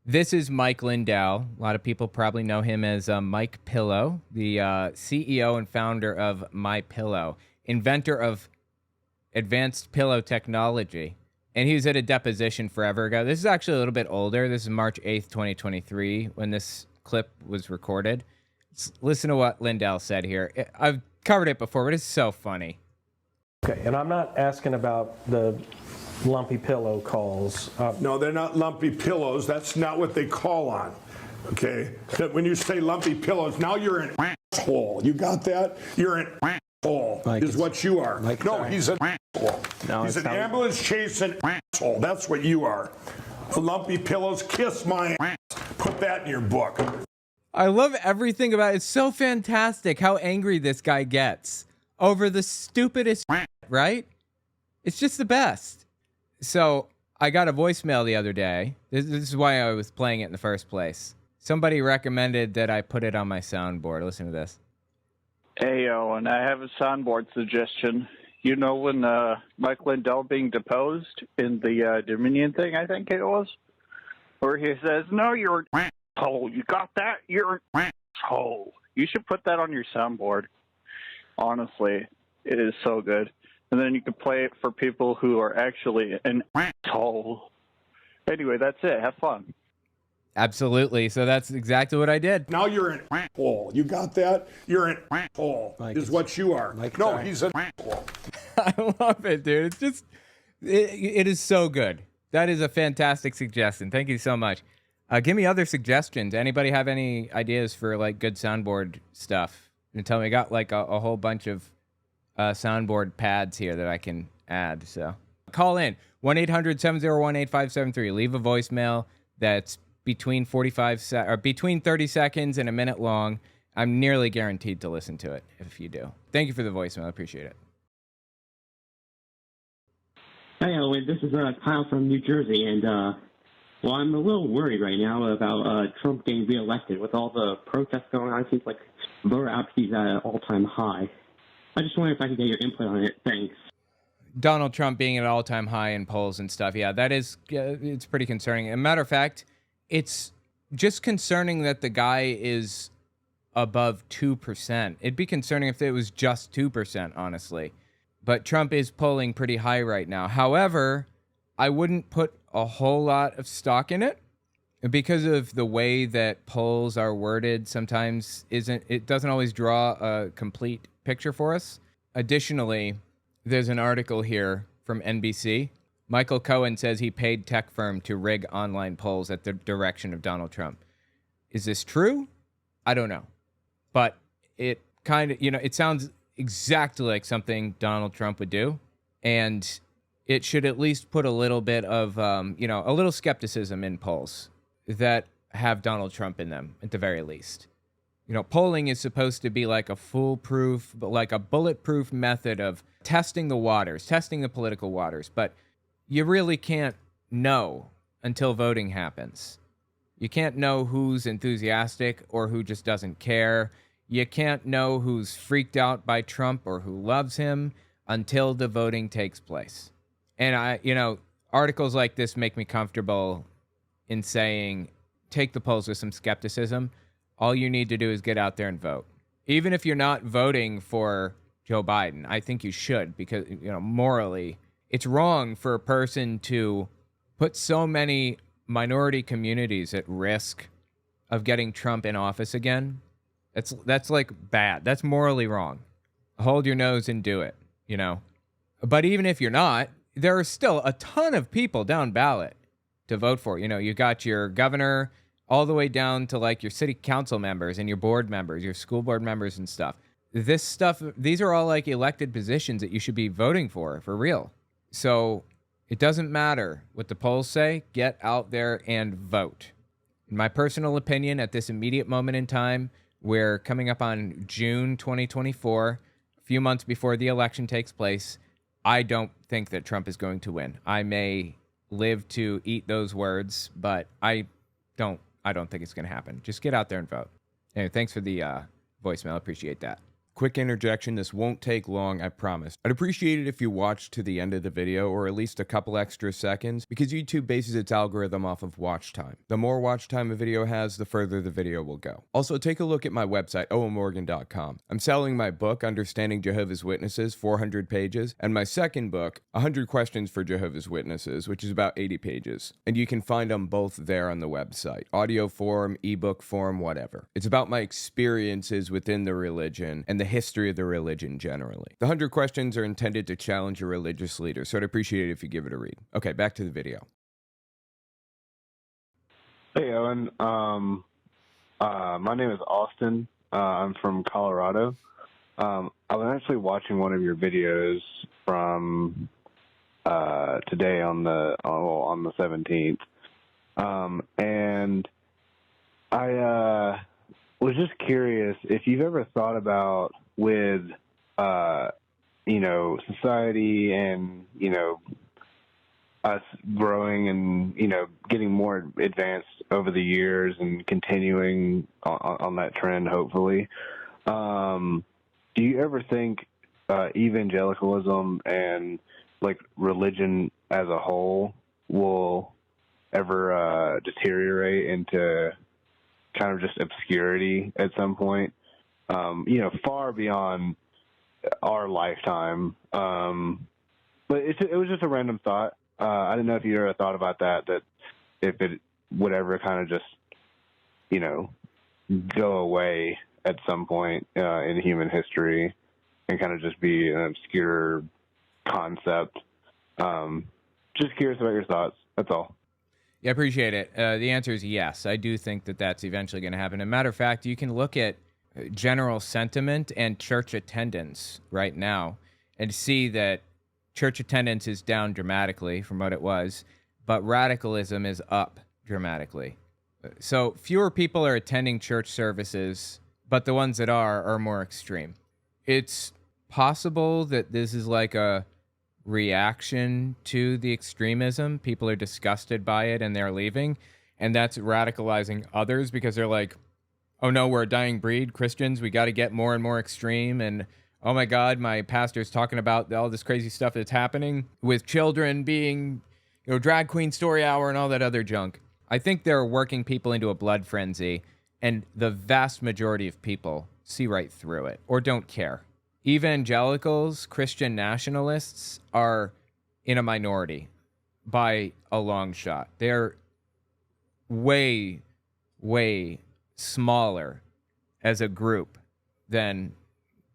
This is Mike Lindell. A lot of people probably know him as Mike Pillow, the CEO and founder of My Pillow, inventor of advanced pillow technology. And he was at a deposition forever ago. This is actually a little bit older. This is March 8th, 2023, when this clip was recorded. Listen to what Lindell said here. I've covered it before, but it's so funny. Okay, and I'm not asking about the lumpy pillow calls. No, they're not lumpy pillows. That's not what they call on. Okay? When you say lumpy pillows, now you're an asshole. You got that? You're an asshole, is what you are. Mike, no, sorry. he's an asshole. No, he's an ambulance chasing asshole. That's what you are. Lumpy pillows, kiss my ass. Put that in your book. I love everything about it. It's so fantastic how angry this guy gets over the stupidest right? It's just the best. So I got a voicemail the other day. This is why I was playing it in the first place. Somebody recommended that I put it on my soundboard. Listen to this. Hey, Owen, I have a soundboard suggestion. You know when Mike Lindell being deposed in the Dominion thing, I think it was, where he says, "No, you're an asshole. You got that? You're an asshole." You should put that on your soundboard. Honestly, it is so good. And then you can play it for people who are actually an asshole. Anyway, that's it. Have fun. Absolutely. So that's exactly what I did. Now you're an asshole. You got that? You're an asshole, is what you are. Mike, no, sorry. he's an asshole. I love it, dude. It's just, it is so good. That is a fantastic suggestion. Thank you so much. Give me other suggestions. Anybody have any ideas for like good soundboard stuff? And tell me, I got like a whole bunch of soundboard pads here that I can add. So call in 1-800-701-8573. Leave a voicemail that's between 30 seconds and a minute long. I'm nearly guaranteed to listen to it if you do. Thank you for the voicemail. I appreciate it. Hey, Owen, this is Kyle from New Jersey, and well, I'm a little worried right now about Trump getting reelected. With all the protests going on, it seems like voter apathy is at an all-time high. I just wonder if I can get your input on it. Thanks. Donald Trump being at an all-time high in polls and stuff. Yeah, that is, it's pretty concerning. As a matter of fact, it's just concerning that the guy is above 2%. It'd be concerning if it was just 2%, honestly. But Trump is polling pretty high right now. However, I wouldn't put a whole lot of stock in it because of the way that polls are worded. Sometimes it doesn't always draw a complete picture for us. Additionally, there's an article here from NBC. Michael Cohen says he paid tech firm to rig online polls at the direction of Donald Trump. Is this true? I don't know. But it kind of, it sounds exactly like something Donald Trump would do. And it should at least put a little bit of, a little skepticism in polls that have Donald Trump in them, at the very least. Polling is supposed to be like a foolproof, but like a bulletproof method of testing the waters, testing the political waters. But you really can't know until voting happens. You can't know who's enthusiastic or who just doesn't care. You can't know who's freaked out by Trump or who loves him until the voting takes place. And articles like this make me comfortable in saying, take the polls with some skepticism. All you need to do is get out there and vote. Even if you're not voting for Joe Biden, I think you should, because, morally, it's wrong for a person to put so many minority communities at risk of getting Trump in office again. That's like bad. That's morally wrong. Hold your nose and do it, But even if you're not, there are still a ton of people down ballot to vote for. You got your governor all the way down to like your city council members and your board members, your school board members and stuff. These are all like elected positions that you should be voting for real. So it doesn't matter what the polls say. Get out there and vote. In my personal opinion, at this immediate moment in time, we're coming up on June 2024, a few months before the election takes place. I don't think that Trump is going to win. I may live to eat those words, but I don't think it's going to happen. Just get out there and vote. Anyway, thanks for the voicemail. I appreciate that. Quick interjection, this won't take long, I promise. I'd appreciate it if you watched to the end of the video, or at least a couple extra seconds, because YouTube bases its algorithm off of watch time. The more watch time a video has, the further the video will go. Also, take a look at my website, owenmorgan.com. I'm selling my book, Understanding Jehovah's Witnesses, 400 pages, and my second book, 100 Questions for Jehovah's Witnesses, which is about 80 pages. And you can find them both there on the website. Audio form, ebook form, whatever. It's about my experiences within the religion and the history of the religion generally. The 100 questions are intended to challenge a religious leader, so I'd appreciate it if you give it a read. Okay, back to the video. Hey, Owen. My name is Austin. I'm from Colorado. I was actually watching one of your videos from today on the 17th, and I was just curious if you've ever thought about with society and us growing and getting more advanced over the years and continuing on that trend, hopefully. Do you ever think evangelicalism and like religion as a whole will ever deteriorate into kind of just obscurity at some point, far beyond our lifetime? But it was just a random thought. I didn't know if you ever thought about that if it would ever kind of just, go away at some point in human history and kind of just be an obscure concept. Just curious about your thoughts. That's all. Yeah, I appreciate it. The answer is yes. I do think that that's eventually going to happen. As a matter of fact, you can look at general sentiment and church attendance right now and see that church attendance is down dramatically from what it was, but radicalism is up dramatically. So fewer people are attending church services, but the ones that are more extreme. It's possible that this is like a reaction to the extremism. People are disgusted by it and they're leaving, and that's radicalizing others because they're like, oh no, we're a dying breed, Christians, we got to get more and more extreme, and oh my God, my pastor's talking about all this crazy stuff that's happening with children being, drag queen story hour and all that other junk. I think they're working people into a blood frenzy, and the vast majority of people see right through it or don't care. Evangelicals, Christian nationalists are in a minority by a long shot. They're way, way smaller as a group than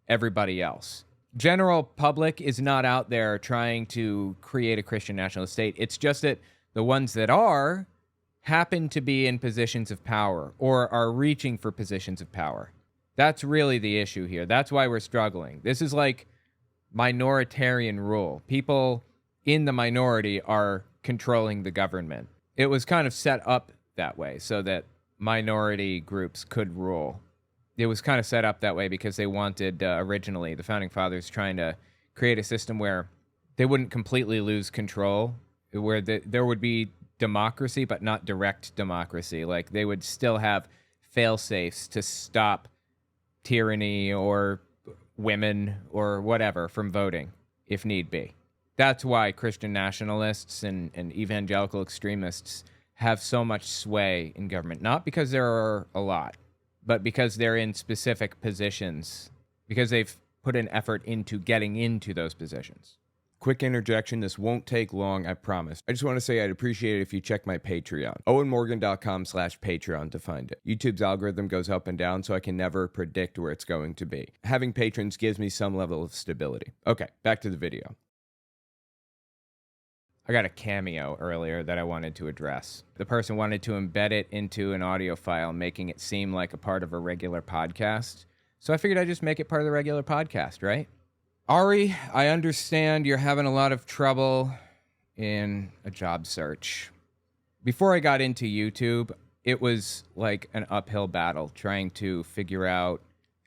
everybody else. General public is not out there trying to create a Christian national state. It's just that the ones that are happen to be in positions of power or are reaching for positions of power. That's really the issue here. That's why we're struggling. This is like minoritarian rule. People in the minority are controlling the government. It was kind of set up that way so that minority groups could rule. It was kind of set up that way because they wanted, originally, the Founding Fathers trying to create a system where they wouldn't completely lose control, where there would be democracy, but not direct democracy. Like, they would still have fail-safes to stop tyranny or women or whatever from voting, if need be. That's why Christian nationalists and evangelical extremists have so much sway in government. Not because there are a lot, but because they're in specific positions, because they've put an effort into getting into those positions. Quick interjection, this won't take long, I promise. I just want to say I'd appreciate it if you check my Patreon. owenmorgan.com/Patreon to find it. YouTube's algorithm goes up and down, so I can never predict where it's going to be. Having patrons gives me some level of stability. Okay, back to the video. I got a cameo earlier that I wanted to address. The person wanted to embed it into an audio file, making it seem like a part of a regular podcast. So I figured I'd just make it part of the regular podcast, right? Ari, I understand you're having a lot of trouble in a job search. Before I got into YouTube, it was like an uphill battle trying to figure out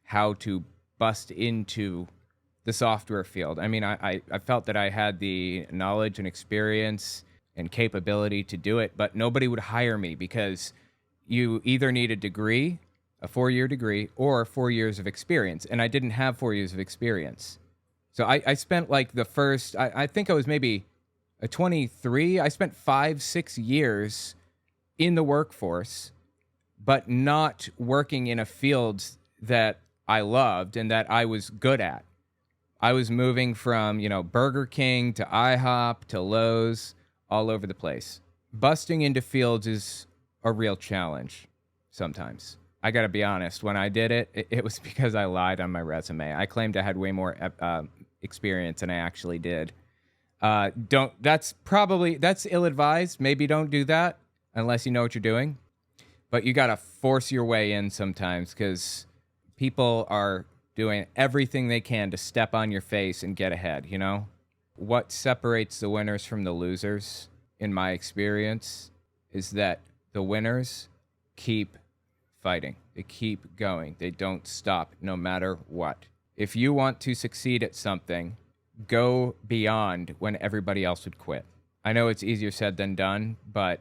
how to bust into the software field. I mean, I felt that I had the knowledge and experience and capability to do it, but nobody would hire me because you either need a degree a 4-year degree or 4 years of experience. And I didn't have 4 years of experience. So I spent like the first, I think I was maybe a 23. I spent 5-6 years in the workforce, but not working in a field that I loved and that I was good at. I was moving from, Burger King to IHOP to Lowe's, all over the place. Busting into fields is a real challenge sometimes. I got to be honest, when I did it, it was because I lied on my resume. I claimed I had way more experience than I actually did. That's ill-advised. Maybe don't do that unless you know what you're doing. But you got to force your way in sometimes because people are doing everything they can to step on your face and get ahead, What separates the winners from the losers, in my experience, is that the winners keep fighting. They keep going. They don't stop no matter what. If you want to succeed at something, go beyond when everybody else would quit. I know it's easier said than done, but,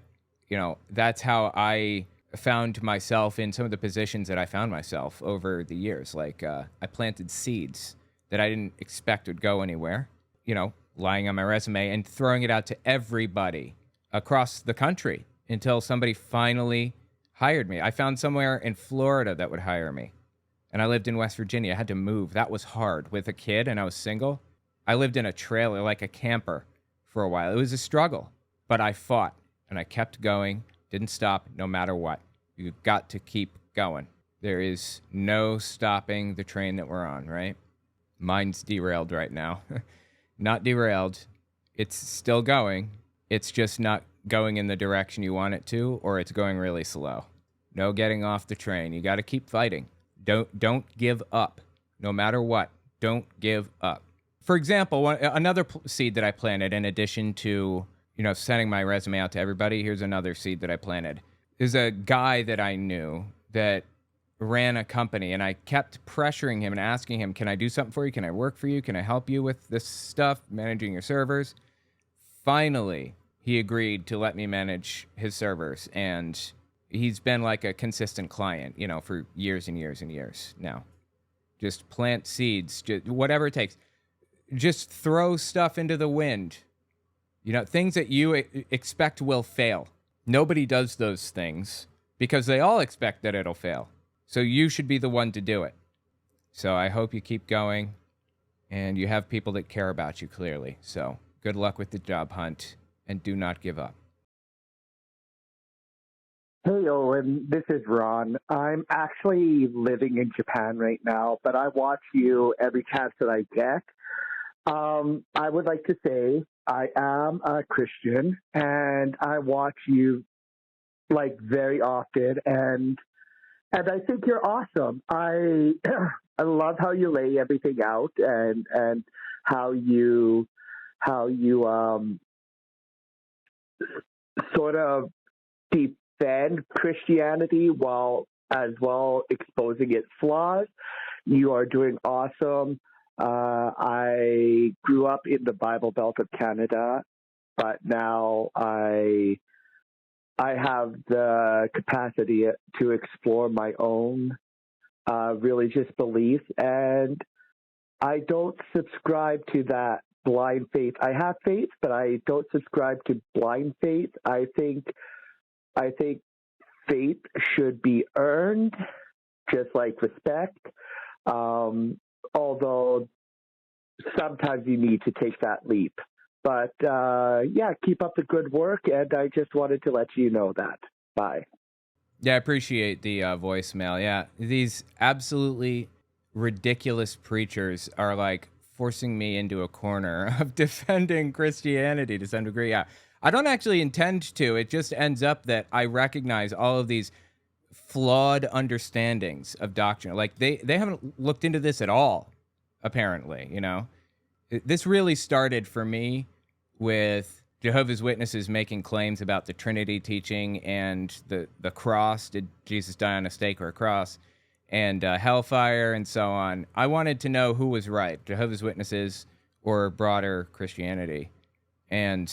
that's how I found myself in some of the positions that I found myself over the years. Like, I planted seeds that I didn't expect would go anywhere, lying on my resume and throwing it out to everybody across the country until somebody finally hired me. I found somewhere in Florida that would hire me. And I lived in West Virginia. I had to move. That was hard. With a kid and I was single, I lived in a trailer like a camper for a while. It was a struggle, but I fought and I kept going, didn't stop no matter what. You've got to keep going. There is no stopping the train that we're on, right? Mine's derailed right now. Not derailed. It's still going. It's just not going in the direction you want it to, or it's going really slow. No getting off the train. You got to keep fighting. Don't give up. No matter what, don't give up. For example, another seed that I planted, in addition to sending my resume out to everybody, here's another seed that I planted. There's a guy that I knew that ran a company, and I kept pressuring him and asking him, can I do something for you? Can I work for you? Can I help you with this stuff, managing your servers? Finally, he agreed to let me manage his servers, and he's been like a consistent client, for years and years and years now. Just plant seeds, whatever it takes. Just throw stuff into the wind. Things that you expect will fail. Nobody does those things because they all expect that it'll fail. So you should be the one to do it. So I hope you keep going and you have people that care about you clearly. So good luck with the job hunt and do not give up. Hey, Owen, this is Ron. I'm actually living in Japan right now, but I watch you every chance that I get. I would like to say I am a Christian, and I watch you very often, and I think you're awesome. I love how you lay everything out, and how you sort of defend Christianity while as well exposing its flaws. You are doing awesome. I grew up in the Bible Belt of Canada, but now I have the capacity to explore my own religious beliefs, and I don't subscribe to that blind faith. I have faith, but I don't subscribe to blind faith. I think faith should be earned, just like respect. Although sometimes you need to take that leap. But keep up the good work, and I just wanted to let you know that. Bye. Yeah, I appreciate the voicemail. Yeah, these absolutely ridiculous preachers are forcing me into a corner of defending Christianity to some degree. Yeah, I don't actually intend to. It just ends up that I recognize all of these flawed understandings of doctrine. They haven't looked into this at all, apparently, This really started for me with Jehovah's Witnesses making claims about the Trinity teaching and the cross. Did Jesus die on a stake or a cross? And hellfire and so on. I wanted to know who was right, Jehovah's Witnesses or broader Christianity. And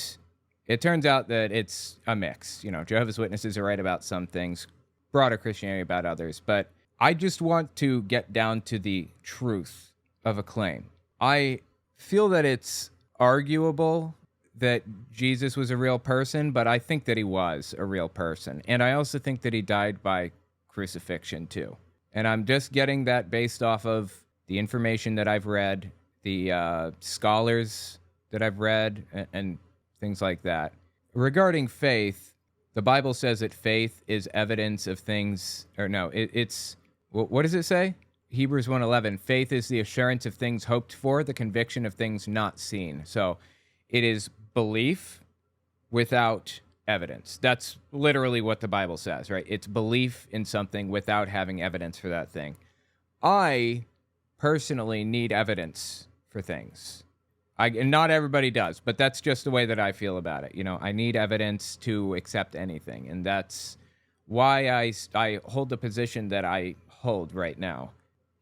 it turns out that it's a mix. Jehovah's Witnesses are right about some things, broader Christianity about others. But I just want to get down to the truth of a claim. I feel that it's arguable that Jesus was a real person, but I think that he was a real person. And I also think that he died by crucifixion too. And I'm just getting that based off of the information that I've read, the scholars that I've read, and things like that. Regarding faith, the Bible says that faith is evidence of things, or no, it's, what does it say? Hebrews 1:11, faith is the assurance of things hoped for, the conviction of things not seen. So it is belief without evidence. That's literally what the Bible says, right? It's belief in something without having evidence for that thing. I personally need evidence for things. And not everybody does, but that's just the way that I feel about it. You know, I need evidence to accept anything, and that's why I hold the position that I hold right now.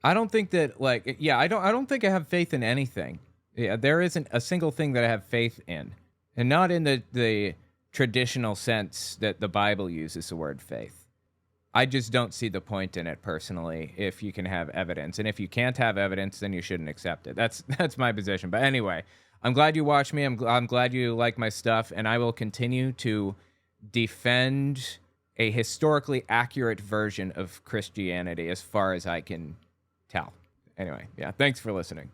I don't think that, like, yeah, I don't think I have faith in anything. Yeah, there isn't a single thing that I have faith in, and not in the traditional sense that the Bible uses the word faith. I just don't see the point in it personally if you can have evidence. And if you can't have evidence, then you shouldn't accept it. That's my position. But anyway, I'm glad you watched me. I'm glad you like my stuff. And I will continue to defend a historically accurate version of Christianity as far as I can tell. Anyway, yeah, thanks for listening.